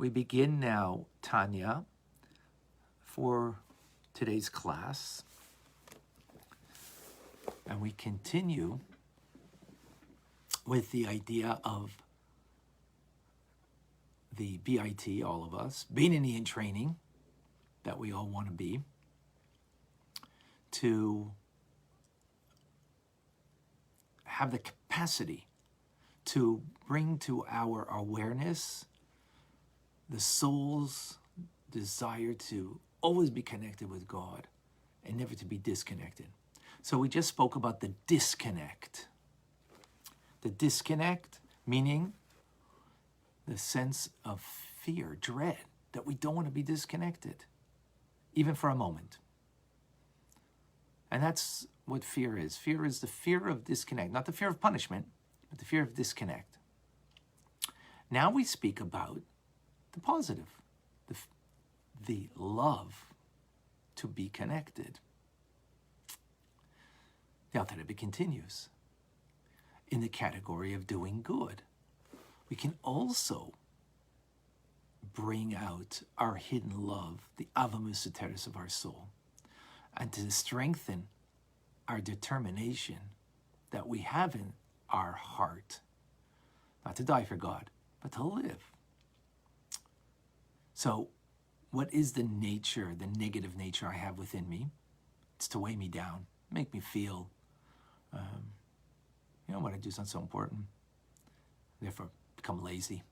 We begin now, Tanya, for today's class, and we continue with the idea of the BIT, all of us, being in training that we all want to be, to have the capacity to bring to our awareness the soul's desire to always be connected with God and never to be disconnected. So we just spoke about the disconnect. The disconnect meaning the sense of fear, dread, that we don't want to be disconnected, even for a moment. And that's what fear is. Fear is the fear of disconnect, not the fear of punishment, but the fear of disconnect. Now we speak about the positive, the love to be connected. The Alter Rebbe continues. In the category of doing good, we can also bring out our hidden love, the Ava Mesuteres of our soul, and to strengthen our determination that we have in our heart, not to die for God, but to live. So, what is the nature, the negative nature I have within me? It's to weigh me down, make me feel, what I do is not so important. Therefore, become lazy,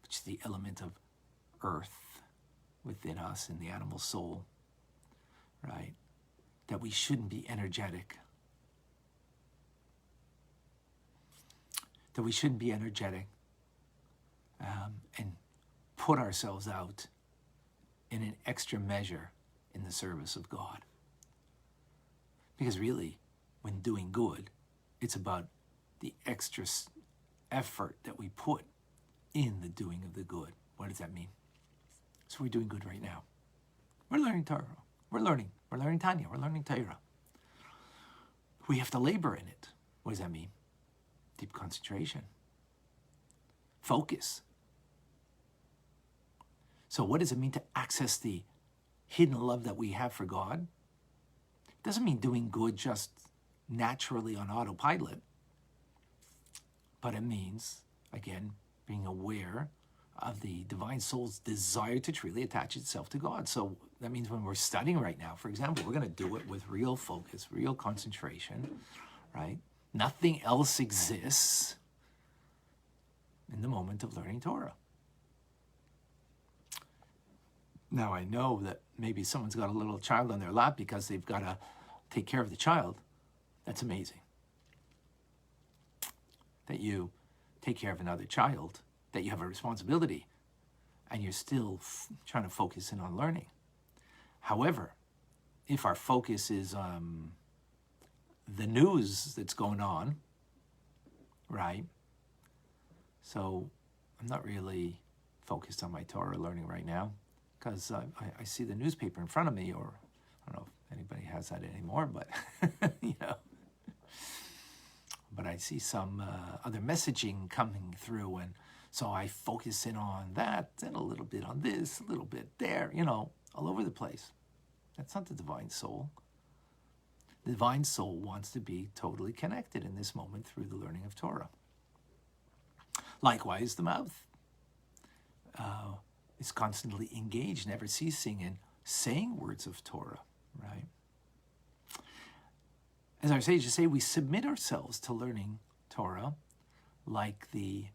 which is the element of earth within us in the animal soul, right? That we shouldn't be energetic. That we shouldn't be energetic and put ourselves out in an extra measure in the service of God. Because really, when doing good, it's about the extra effort that we put in the doing of the good. What does that mean? So we're doing good right now. We're learning Torah. We're learning Tanya. We're learning Torah. We have to labor in it. What does that mean? Deep concentration. Focus. So what does it mean to access the hidden love that we have for God? It doesn't mean doing good just naturally on autopilot, but it means, again, being aware of the divine soul's desire to truly attach itself to God. So that means when we're studying right now, for example, we're going to do it with real focus, real concentration, right? Nothing else exists in the moment of learning Torah. Now, I know that maybe someone's got a little child on their lap because they've got to take care of the child. That's amazing. That you take care of another child, that you have a responsibility, and you're still trying to focus in on learning. However, if our focus is the news that's going on, right? So I'm not really focused on my Torah learning right now because I see the newspaper in front of me, or I don't know if anybody has that anymore, but, But I see some other messaging coming through, and so I focus in on that and a little bit on this, a little bit there, all over the place. That's not the divine soul. The divine soul wants to be totally connected in this moment through the learning of Torah. Likewise, the mouth is constantly engaged, never ceasing in saying words of Torah, right? As our sages say, we submit ourselves to learning Torah like the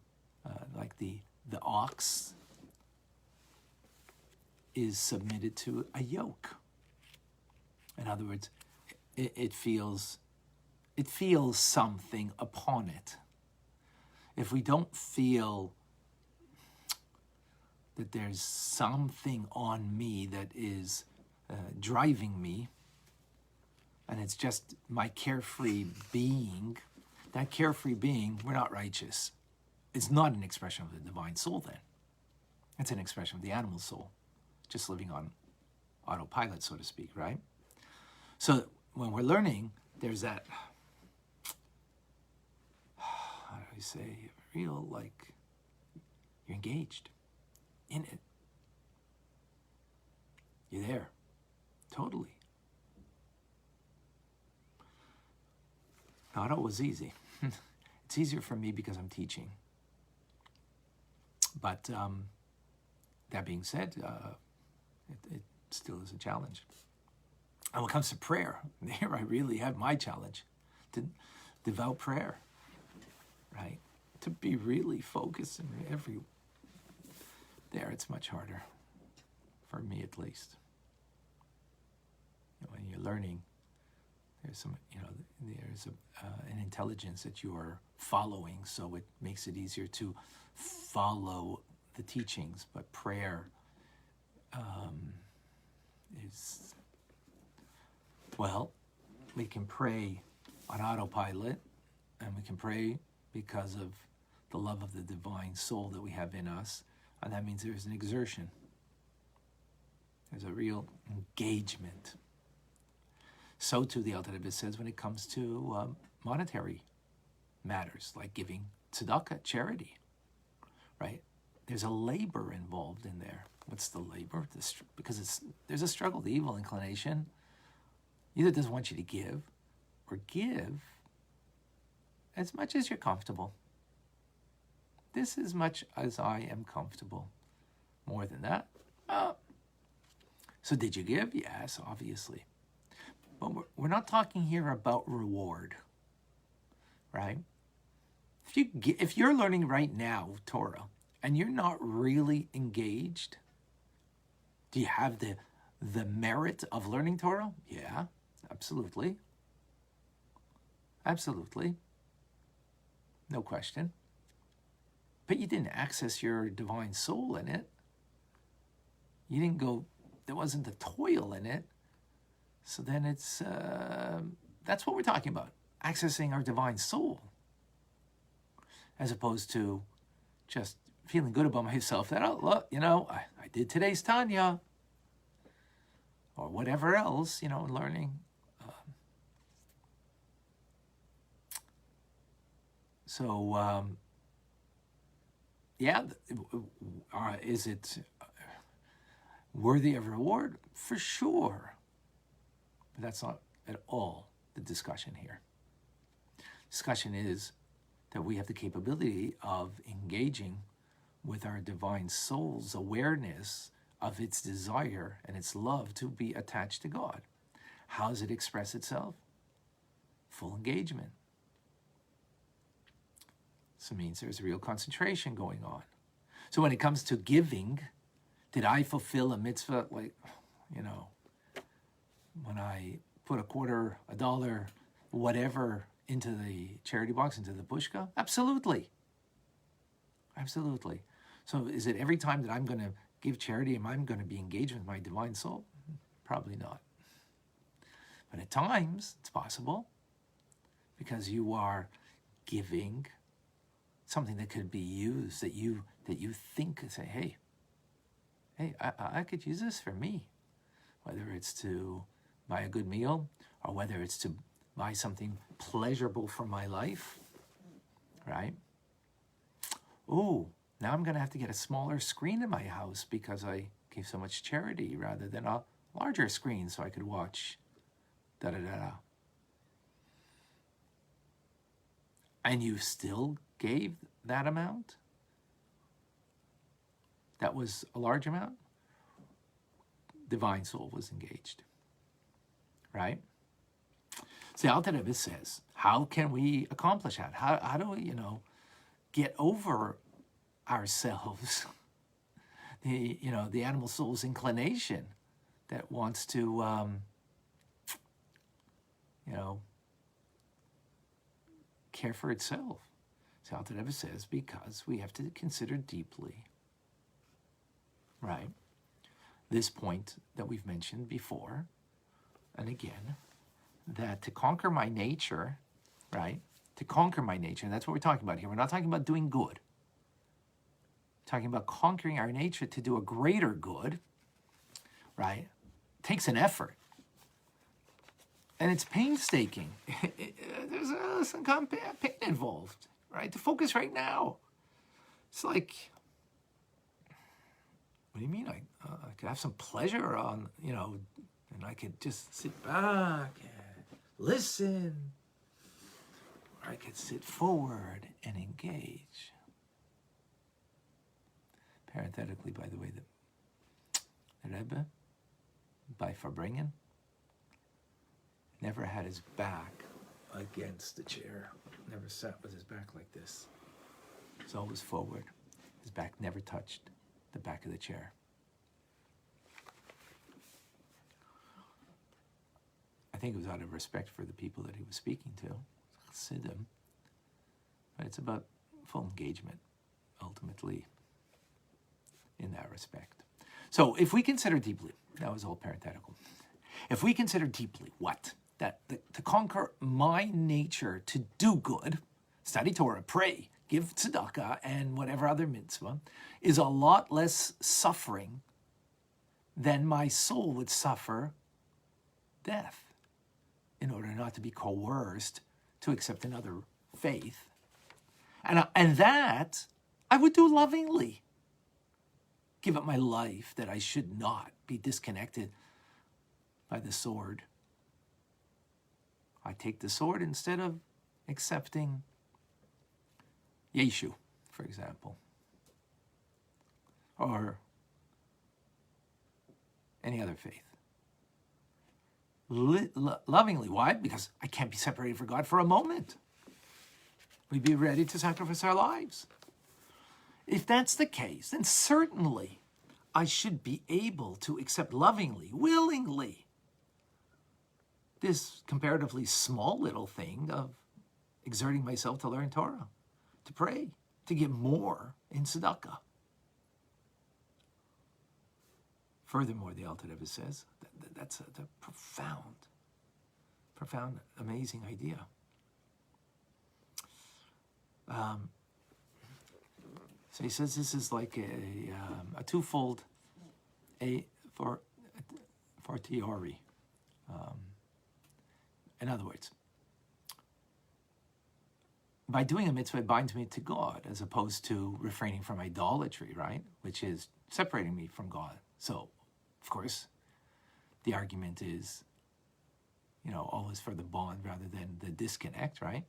ox is submitted to a yoke. In other words, it feels something upon it. If we don't feel that there's something on me that is driving me, and it's just my carefree being, that carefree being, we're not righteous. It's not an expression of the divine soul then. It's an expression of the animal soul, just living on autopilot, so to speak, right? So when we're learning, there's that, how do I say, real, you're engaged. in it. You're there. Totally. Not always easy. It's easier for me because I'm teaching. But that being said, it still is a challenge. And when it comes to prayer, there I really have my challenge. To devout prayer, right? To be really focused in every... There, it's much harder. For me, at least. When you're learning, there's some, there's an intelligence that you are following, so it makes it easier to follow the teachings. But prayer is, well, we can pray on autopilot, and we can pray because of the love of the divine soul that we have in us, and that means there's an exertion. There's a real engagement. So too, the Alter Rebbe says, when it comes to monetary matters, like giving tzedakah, charity, right? There's a labor involved in there. What's the labor? Because there's a struggle. The evil inclination either doesn't want you to give, or give as much as you're comfortable. This is much as I am comfortable. More than that, so did you give? Yes, obviously. But we're not talking here about reward, right? If you're learning right now Torah and you're not really engaged, do you have the merit of learning Torah? Yeah, absolutely. Absolutely. No question. But you didn't access your divine soul in it. You didn't go, there wasn't the toil in it. So then it's, that's what we're talking about. Accessing our divine soul. As opposed to just feeling good about myself that, oh, look, I did today's Tanya. Or whatever else, learning. Yeah, is it worthy of reward? For sure. But that's not at all the discussion here. Discussion is that we have the capability of engaging with our divine soul's awareness of its desire and its love to be attached to God. How does it express itself? Full engagement. So it means there's real concentration going on. So when it comes to giving, did I fulfill a mitzvah? Like, when I put a quarter, a dollar, whatever, into the charity box, into the pushka? Absolutely. Absolutely. So is it every time that I'm going to give charity, am I going to be engaged with my divine soul? Probably not. But at times, it's possible, because you are giving something that could be used, that you think, say, hey, I could use this for me. Whether it's to buy a good meal, or whether it's to buy something pleasurable for my life, right? Oh, now I'm going to have to get a smaller screen in my house because I gave so much charity, rather than a larger screen so I could watch da-da-da-da. And you still gave that amount? That was a large amount? Divine soul was engaged, right? See, Alter Rebbe says, how can we accomplish that? How do we, get over ourselves, the animal soul's inclination that wants to, care for itself? So Alter Rebbe says, because we have to consider deeply, right, this point that we've mentioned before, and again, that to conquer my nature, right, to conquer my nature, and that's what we're talking about here. We're not talking about doing good. We're talking about conquering our nature to do a greater good, right? It takes an effort. And it's painstaking. There's some kind of pain involved, right? To focus right now. It's like, What do you mean? I could have some pleasure on, and I could just sit back and listen. Or I could sit forward and engage. Parenthetically, by the way, the Rebbe, by Farbrengen, never had his back against the chair. Never sat with his back like this. He's always forward. His back never touched the back of the chair. I think it was out of respect for the people that he was speaking to, Chassidim. But it's about full engagement, ultimately, in that respect. So if we consider deeply, that was all parenthetical. If we consider deeply what? That to conquer my nature to do good, study Torah, pray, give tzedakah, and whatever other mitzvah, is a lot less suffering than my soul would suffer death in order not to be coerced to accept another faith. And that I would do lovingly. Give up my life that I should not be disconnected by the sword. I take the sword instead of accepting Yeshu, for example, or any other faith. Lovingly. Why? Because I can't be separated from God for a moment. We'd be ready to sacrifice our lives. If that's the case, then certainly I should be able to accept lovingly, willingly, this comparatively small little thing of exerting myself to learn Torah, to pray, to give more in tzedakah. Furthermore, the Alter Rebbe says, that's a profound, amazing idea. So he says this is like a twofold fortiori. In other words, by doing a mitzvah, it binds me to God, as opposed to refraining from idolatry, right? Which is separating me from God. So, of course, the argument is, always for the bond rather than the disconnect, right?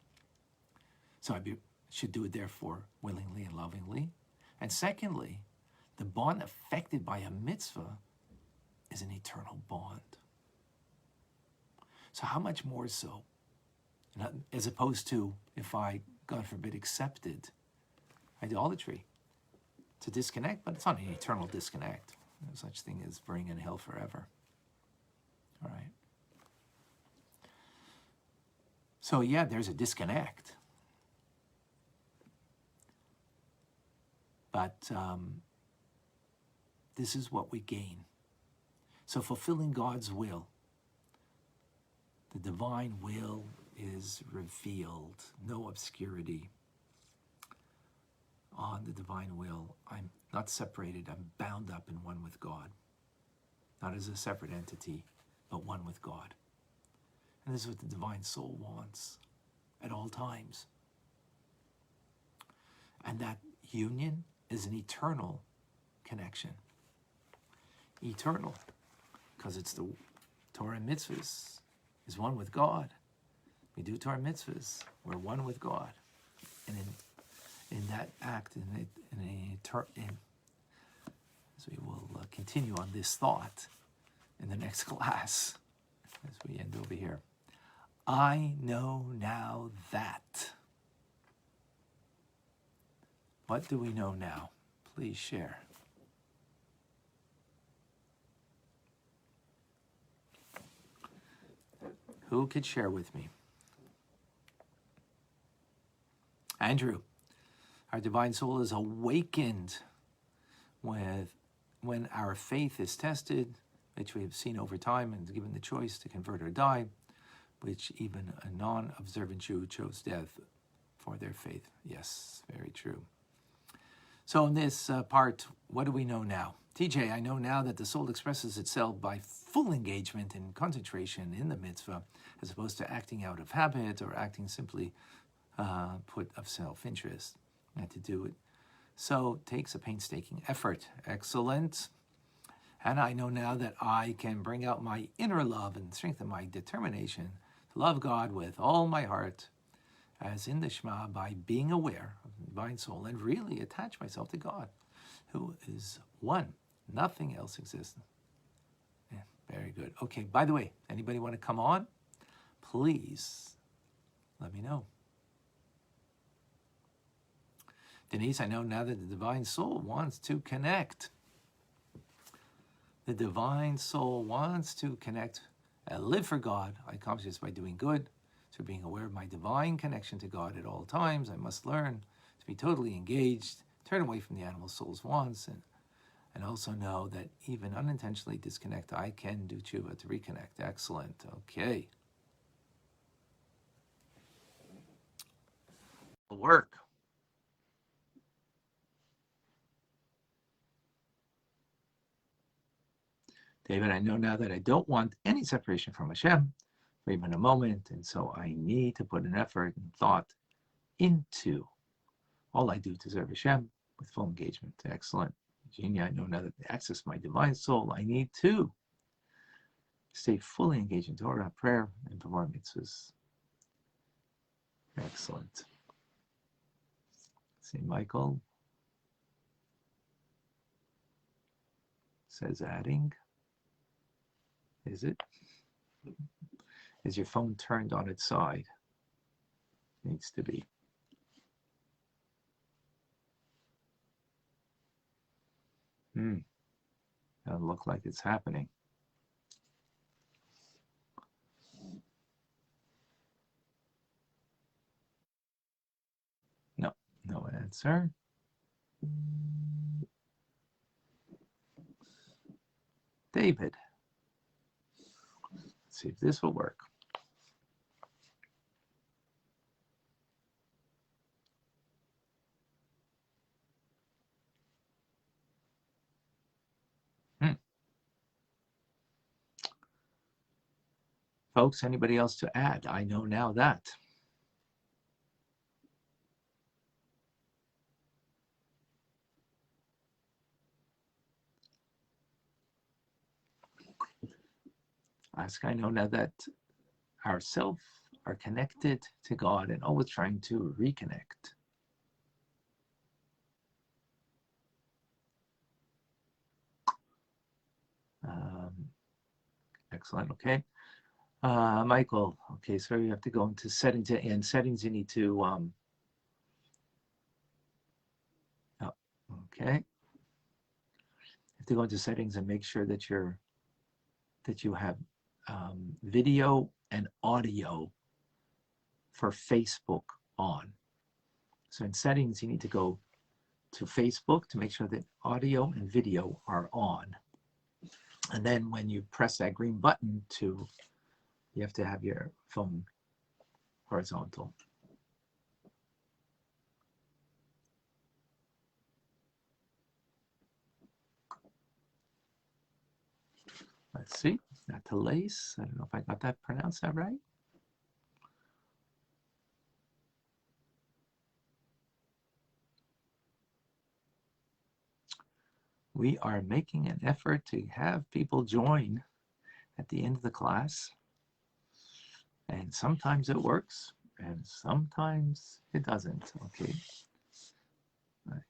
So I should do it, therefore, willingly and lovingly. And secondly, the bond affected by a mitzvah is an eternal bond. So how much more so, as opposed to if I, God forbid, accepted idolatry, to disconnect, but it's not an eternal disconnect. No such thing as burning in hell forever. All right. So yeah, there's a disconnect. But this is what we gain. So fulfilling God's will, the divine will is revealed. No obscurity on the divine will. I'm not separated. I'm bound up in one with God. Not as a separate entity, but one with God. And this is what the divine soul wants at all times. And that union is an eternal connection. Eternal, because it's the Torah and mitzvahs is one with God. We do Torah mitzvahs, we're one with God. And in that act, as we will continue on this thought in the next class, as we end over here. I know now that. What do we know now? Please share. Who could share with me? Andrew, our divine soul is awakened when our faith is tested, which we have seen over time and given the choice to convert or die, which even a non-observant Jew chose death for their faith. Yes, very true. So in this part, what do we know now? TJ, I know now that the soul expresses itself by full engagement and concentration in the mitzvah, as opposed to acting out of habit or acting simply put of self-interest. And to do it so takes a painstaking effort. Excellent. And I know now that I can bring out my inner love and strengthen my determination to love God with all my heart, as in the Shema, by being aware of the divine soul and really attach myself to God, who is one. Nothing else exists. Yeah, very good. Okay, by the way, anybody want to come on? Please let me know. Denise, I know now that the divine soul wants to connect. The divine soul wants to connect and live for God. I accomplish this by doing good. So being aware of my divine connection to God at all times, I must learn to be totally engaged, turn away from the animal soul's wants, and also know that even unintentionally disconnect, I can do tshuva to reconnect. Excellent. Okay. Work. David, I know now that I don't want any separation from Hashem for even a moment, and so I need to put an effort and thought into all I do to serve Hashem with full engagement. Excellent. Eugenia, I know now that to access my divine soul, I need to stay fully engaged in Torah, prayer, and perform mitzvahs. Excellent. St. Michael says adding. Is it? Is your phone turned on its side? Needs to be. Doesn't look like it's happening. No, no answer. David. Let's see if this will work. Folks, anybody else to add? I know now that. Ask, I know now that ourself are connected to God and always trying to reconnect. Excellent. Okay. Michael, okay, so you have to go into settings, and settings you need to, oh, okay. You have to go into settings and make sure that you have video and audio for Facebook on. So in settings, you need to go to Facebook to make sure that audio and video are on. And then when you press that green button you have to have your phone horizontal. Let's see, Natalace. I don't know if I got that pronounced that right. We are making an effort to have people join at the end of the class. And sometimes it works, and sometimes it doesn't. Okay. Right.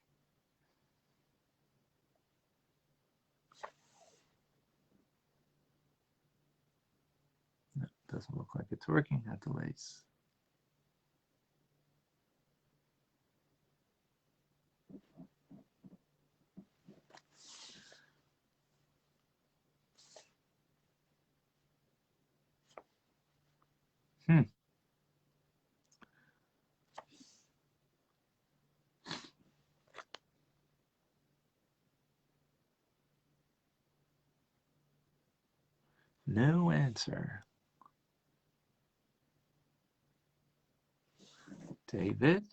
No, doesn't look like it's working. Natalace. No answer. David?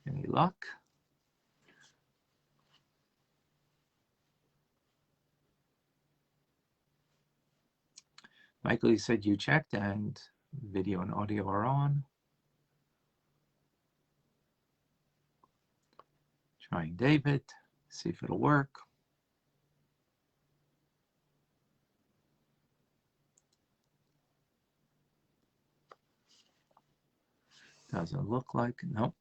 Any luck? Michael, you said you checked and video and audio are on. Trying David, see if it'll work. Doesn't look like, nope.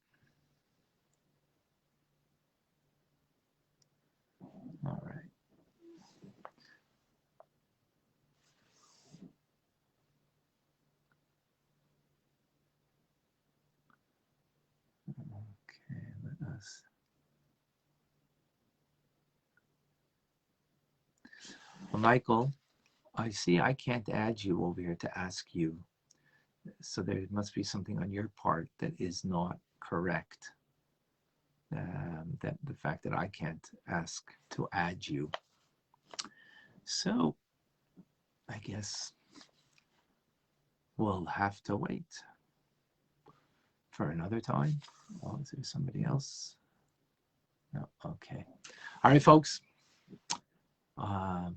All right. Okay, let us. Well, Michael, I see I can't add you over here to ask you. So there must be something on your part that is not correct. That the fact that I can't ask to add you. So I guess we'll have to wait for another time. Oh, is there somebody else? No, okay. All right, folks. I'm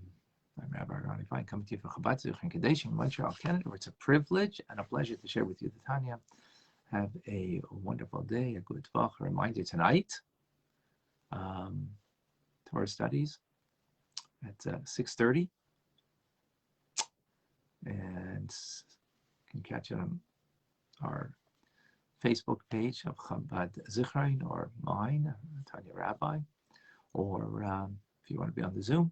Rabbi Ronnie Fine, coming to you from Chabad Zurich and Kadesh in Montreal, Canada, where it's a privilege and a pleasure to share with you the Tanya. Have a wonderful day, a good Tvach. A reminder tonight, Torah studies at 6:30, and you can catch it on our Facebook page of Chabad Zichron or mine, Tanya Rabbi, or if you want to be on the Zoom,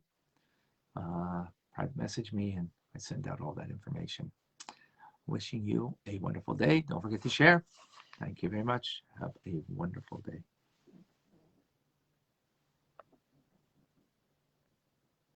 private message me and I send out all that information. Wishing you a wonderful day. Don't forget to share. Thank you very much. Have a wonderful day.